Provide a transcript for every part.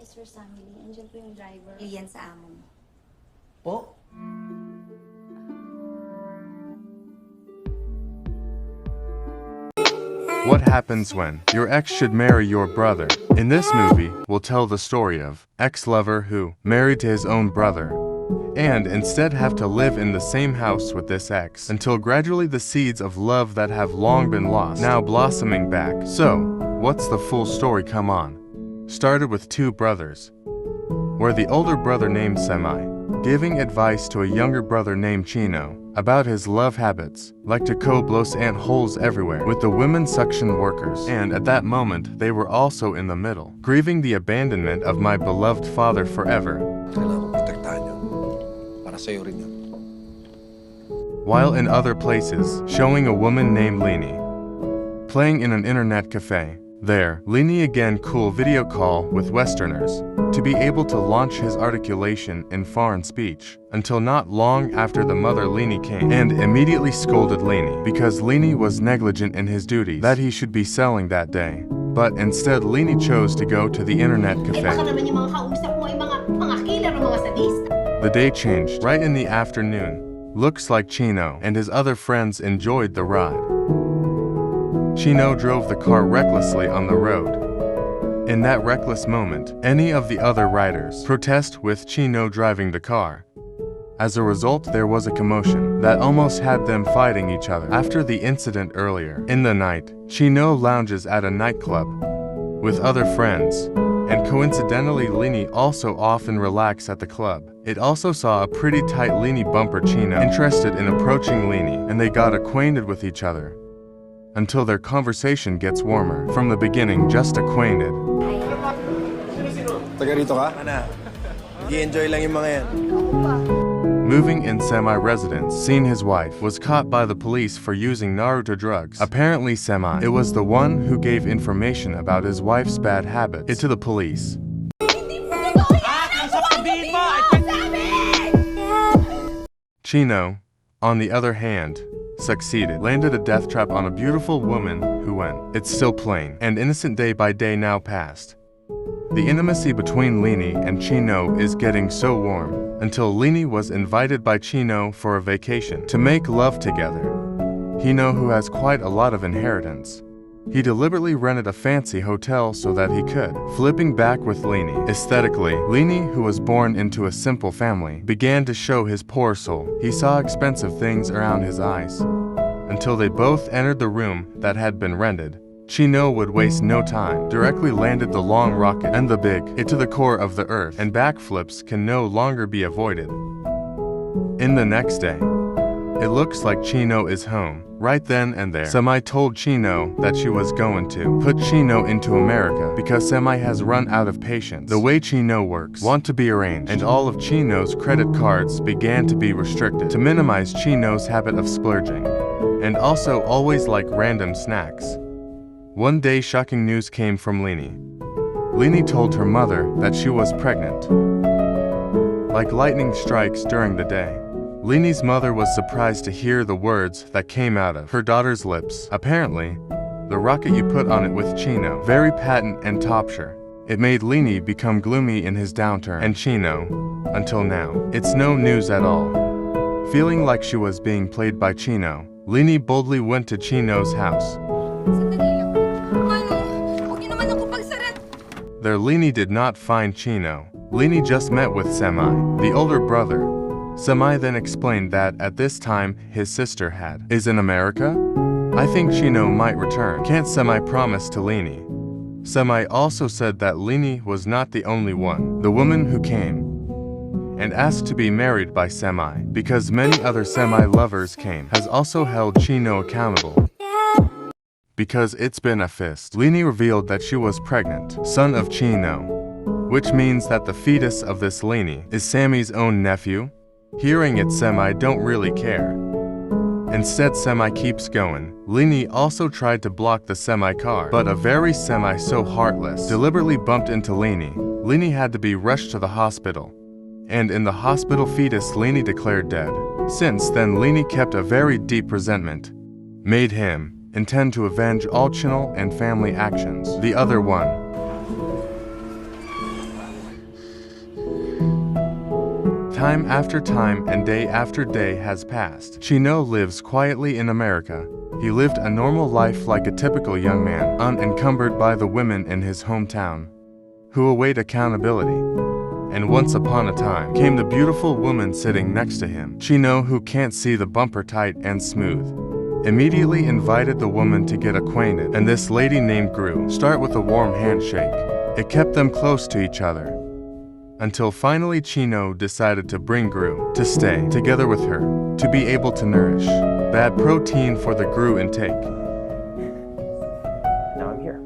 is your family. Andiyan po yung driver. Iyan sa amo mo. Po? What happens when your ex should marry your brother? In this movie, we'll tell the story of ex-lover who married to his own brother and instead have to live in the same house with this ex until gradually the seeds of love that have long been lost now blossoming back. So, what's the full story? Come on. Started with two brothers, where the older brother named Semi giving advice to a younger brother named Chino about his love habits, like to blow ant holes everywhere with the women suction workers. And at that moment, they were also in the middle, grieving the abandonment of my beloved father forever. Kailangan protektahan niyo. Para sa'yo rin yun. While in other places, showing a woman named Lini playing in an internet cafe. There, Lini again cool video call with Westerners to be able to launch his articulation in foreign speech, until not long after the mother Lini came and immediately scolded Lini because Lini was negligent in his duties that he should be selling that day. But instead Lini chose to go to the internet cafe. The day changed right in the afternoon. Looks like Chino and his other friends enjoyed the ride. Chino drove the car recklessly on the road. In that reckless moment, any of the other riders protest with Chino driving the car. As a result, there was a commotion that almost had them fighting each other. After the incident earlier in the night, Chino lounges at a nightclub with other friends, and coincidentally Lini also often relax at the club. It also saw a pretty tight Lini bumper Chino interested in approaching Lini, and they got acquainted with each other until their conversation gets warmer. From the beginning, just acquainted. Taga rito ka? Ana, nag-i-enjoy lang yung mga yan. Moving in semi-residence, seen his wife was caught by the police for using Naruto drugs. Apparently Semi, it was the one who gave information about his wife's bad habits to the police. Chino, on the other hand, succeeded, landed a death trap on a beautiful woman who went. It's still plain and innocent day by day now passed. The intimacy between Lini and Chino is getting so warm until Lini was invited by Chino for a vacation to make love together. Chino, who has quite a lot of inheritance, he deliberately rented a fancy hotel so that he could. Flipping back with Lini. Aesthetically, Lini, who was born into a simple family, began to show his poor soul. He saw expensive things around his eyes. Until they both entered the room that had been rented, Chino would waste no time, directly landed the long rocket and the big it to the core of the earth, and backflips can no longer be avoided. In the next day, it looks like Chino is home. Right then and there, Semi told Chino that she was going to put Chino into America because Semi has run out of patience. The way Chino works, want to be arranged, and all of Chino's credit cards began to be restricted to minimize Chino's habit of splurging, and also always like random snacks. One day shocking news came from Lini. Lini told her mother that she was pregnant. Like lightning strikes during the day, Lini's mother was surprised to hear the words that came out of her daughter's lips. Apparently, the rocket you put on it with Chino, very patent and topsure. It made Lini become gloomy in his downturn, and Chino, until now, it's no news at all. Feeling like she was being played by Chino, Lini boldly went to Chino's house. There Lini did not find Chino. Lini just met with Semi, the older brother. Semi then explained that at this time his sister is in America. I think Chino might return. Can't Semi promise to Lini? Semi also said that Lini was not the only one, the woman who came and asked to be married by Semi, because many other Semi lovers came, has also held Chino accountable. Because it's been a fist. Lini revealed that she was pregnant, son of Chino, which means that the fetus of this Lini is Sammy's own nephew. Hearing it, Semi don't really care. Instead, Semi keeps going. Lini also tried to block the Semi car, but a very Semi so heartless deliberately bumped into Lini. Lini had to be rushed to the hospital, and in the hospital fetus Lini declared dead. Since then, Lini kept a very deep resentment, made him intend to avenge all Chino and family actions. The other one. Time after time and day after day has passed. Chino lives quietly in America. He lived a normal life like a typical young man, unencumbered by the women in his hometown, who await accountability. And once upon a time came the beautiful woman sitting next to him. Chino, who can't see the bumper tight and smooth, immediately invited the woman to get acquainted, and this lady named Gru start with a warm handshake. It kept them close to each other, until finally Chino decided to bring Gru to stay together with her, to be able to nourish bad protein for the Gru intake. Now I'm here.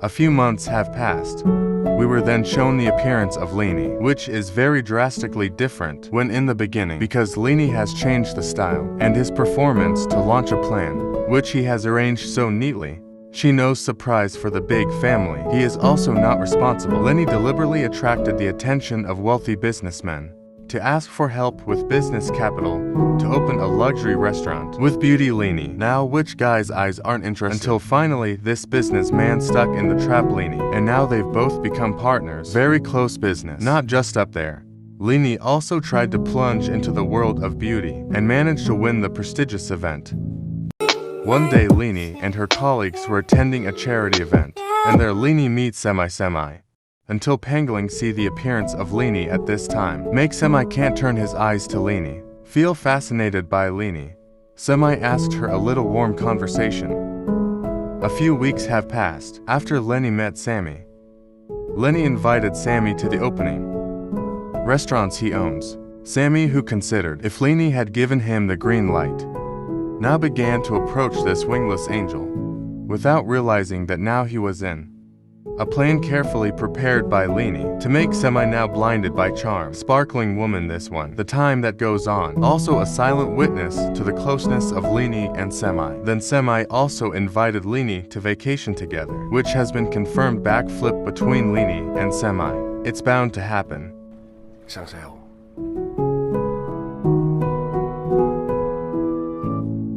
A few months have passed. We were then shown the appearance of Lini, which is very drastically different when in the beginning, because Lini has changed the style and his performance to launch a plan, which he has arranged so neatly. Chino's surprise for the big family. He is also not responsible. Lini deliberately attracted the attention of wealthy businessmen to ask for help with business capital to open a luxury restaurant with Beauty Lini. Now which guy's eyes aren't interested, until finally this businessman stuck in the trap Lini, and now they've both become partners. Very close business. Not just up there. Lini also tried to plunge into the world of beauty and managed to win the prestigious event. One day Lini and her colleagues were attending a charity event, and there Lini meets Semi, until Pangling see the appearance of Lini at this time. Make Semi can't turn his eyes to Lini. Feel fascinated by Lini. Semi asked her a little warm conversation. A few weeks have passed after Lini met Sammy. Lini invited Sammy to the opening restaurants he owns. Sammy, who considered if Lini had given him the green light, now began to approach this wingless angel, without realizing that now he was in a plan carefully prepared by Lini to make Semi now blinded by charm. Sparkling woman this one. The time that goes on. Also a silent witness to the closeness of Lini and Semi. Then Semi also invited Lini to vacation together, which has been confirmed. Backflip between Lini and Semi. It's bound to happen. Isang sayo.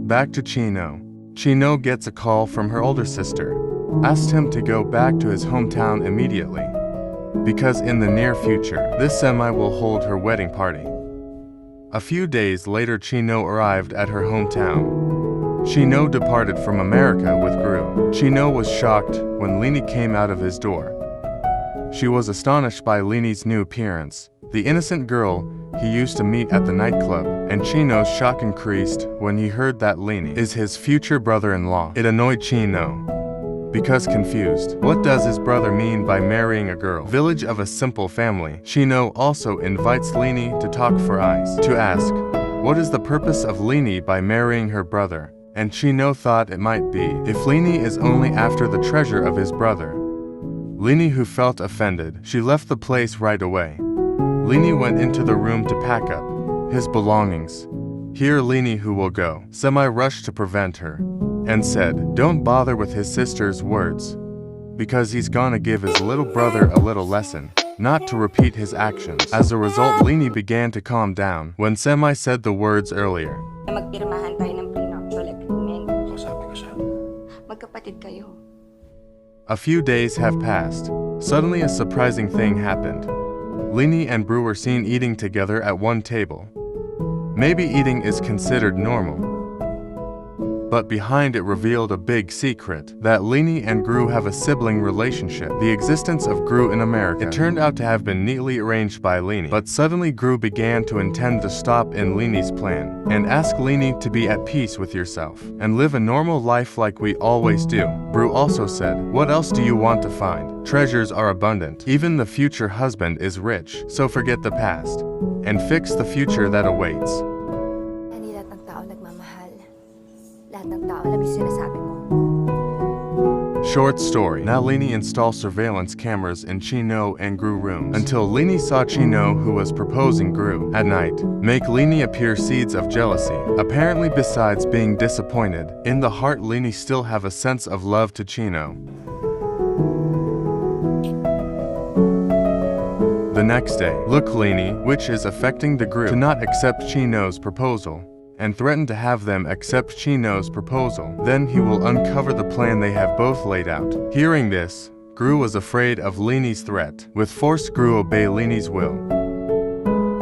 Back to Chino. Chino gets a call from her older sister. Asked him to go back to his hometown immediately, because in the near future, this Semi will hold her wedding party. A few days later Chino arrived at her hometown. Chino departed from America with Gru. Chino was shocked when Lini came out of his door. She was astonished by Lini's new appearance, the innocent girl he used to meet at the nightclub, and Chino's shock increased when he heard that Lini is his future brother-in-law. It annoyed Chino, because confused. What does his brother mean by marrying a girl? Village of a simple family. Chino also invites Lini to talk for eyes, to ask, what is the purpose of Lini by marrying her brother? And Chino thought it might be if Lini is only after the treasure of his brother. Lini, who felt offended, she left the place right away. Lini went into the room to pack up his belongings. Here Lini, who will go. Semi rushed to prevent her and said, don't bother with his sister's words, because he's gonna give his little brother a little lesson, not to repeat his actions. As a result, Lini began to calm down when Semi said the words earlier. Magpirmahan tayo ng prenuptial agreement. Kausapin ko siya. Magkapatid kayo. A few days have passed. Suddenly a surprising thing happened. Lini and Bru were seen eating together at one table. Maybe eating is considered normal, but behind it revealed a big secret, that Lini and Gru have a sibling relationship. The existence of Gru in America. It turned out to have been neatly arranged by Lini, but suddenly Gru began to intend to stop in Lini's plan and ask Lini to be at peace with yourself and live a normal life like we always do. Gru also said, what else do you want to find? Treasures are abundant. Even the future husband is rich, so forget the past and fix the future that awaits. Hindi lahat ng tao nagmamahal. Lahat ng tao labis sinasabi mo. Short story. Now Lini installed surveillance cameras in Chino and Gru rooms until Lini saw Chino, who was proposing Gru at night, make Lini appear seeds of jealousy. Apparently, besides being disappointed, in the heart Lini still have a sense of love to Chino. The next day, look Lini, which is affecting the Gru, to not accept Chino's proposal, and threaten to have them accept Chino's proposal. Then he will uncover the plan they have both laid out. Hearing this, Gru was afraid of Lini's threat. With force, Gru obeyed Lini's will.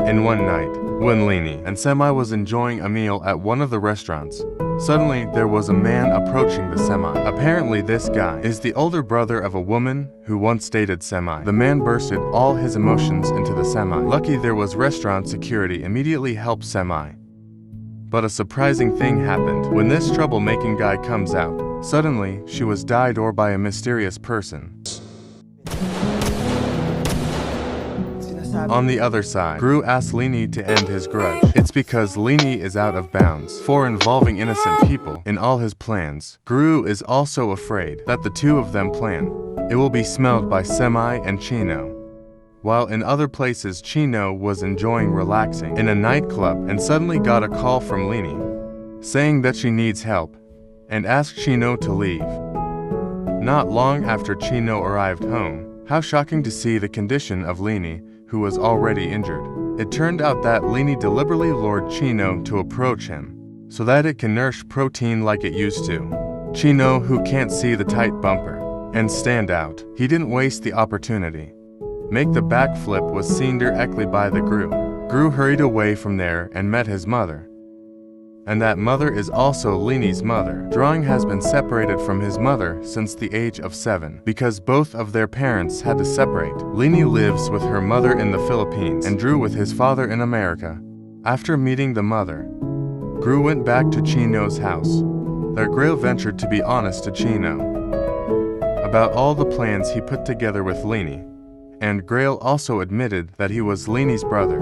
And one night, when Lini and Semi was enjoying a meal at one of the restaurants, suddenly there was a man approaching the Semi. Apparently this guy is the older brother of a woman who once dated Semi. The man bursted all his emotions into the Semi. Lucky there was restaurant security immediately helped Semi. But a surprising thing happened. When this troublemaking guy comes out, suddenly she was died or by a mysterious person. On the other side, Gru asked Lini to end his grudge. It's because Lini is out of bounds for involving innocent people in all his plans. Gru is also afraid that the two of them plan. It will be smelled by Semi and Chino. While in other places, Chino was enjoying relaxing in a nightclub and suddenly got a call from Lini, saying that she needs help, and asked Chino to leave. Not long after Chino arrived home, how shocking to see the condition of Lini, who was already injured. It turned out that Lini deliberately lured Chino to approach him, so that it can nourish protein like it used to. Chino, who can't see the tight bumper and stand out, he didn't waste the opportunity. Make the backflip was seen directly by the Gru. Gru hurried away from there and met his mother. And that mother is also Lini's mother. Drawing has been separated from his mother since the age of 7 because both of their parents had to separate. Lini lives with her mother in the Philippines and Drew with his father in America. After meeting the mother, Gru went back to Chino's house. There Grail ventured to be honest to Chino about all the plans he put together with Lini, and Grail also admitted that he was Lini's brother.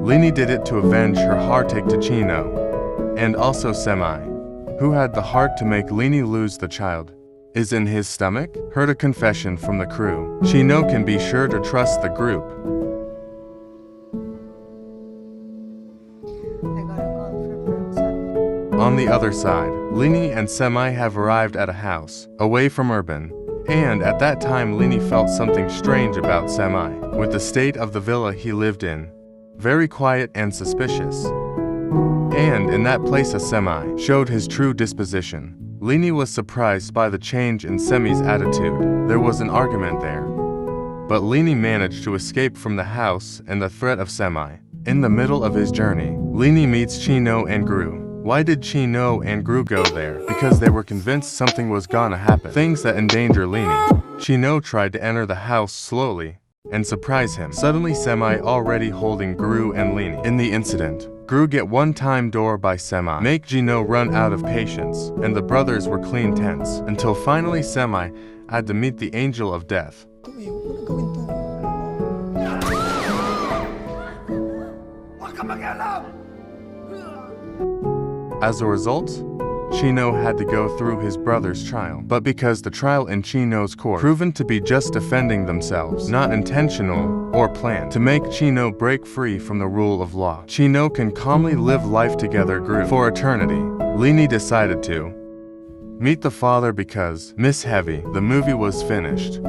Lini did it to avenge her heartache to Chino, and also Semi, who had the heart to make Lini lose the child, is in his stomach. Heard a confession from the crew. Chino can be sure to trust the group. On the other side, Lini and Semi have arrived at a house, away from urban, and at that time Lini felt something strange about Semi, with the state of the villa he lived in. Very quiet and suspicious. And in that place a Semi showed his true disposition. Lini was surprised by the change in Semi's attitude. There was an argument there. But Lini managed to escape from the house and the threat of Semi. In the middle of his journey, Lini meets Chino and Gru. Why did Chino and Gru go there? Because they were convinced something was gonna happen. Things that endanger Lini. Chino tried to enter the house slowly and surprise him. Suddenly Semi already holding Gru and Lini. In the incident, Gru get one-time door by Semi, make Chino run out of patience, and the brothers were clean tense, until finally Semi had to meet the angel of death. As a result, Chino had to go through his brother's trial. But because the trial in Chino's court proven to be just defending themselves, not intentional or planned, to make Chino break free from the rule of law, Chino can calmly live life together Gru for eternity. Lini decided to meet the father because Miss Heavy, the movie was finished.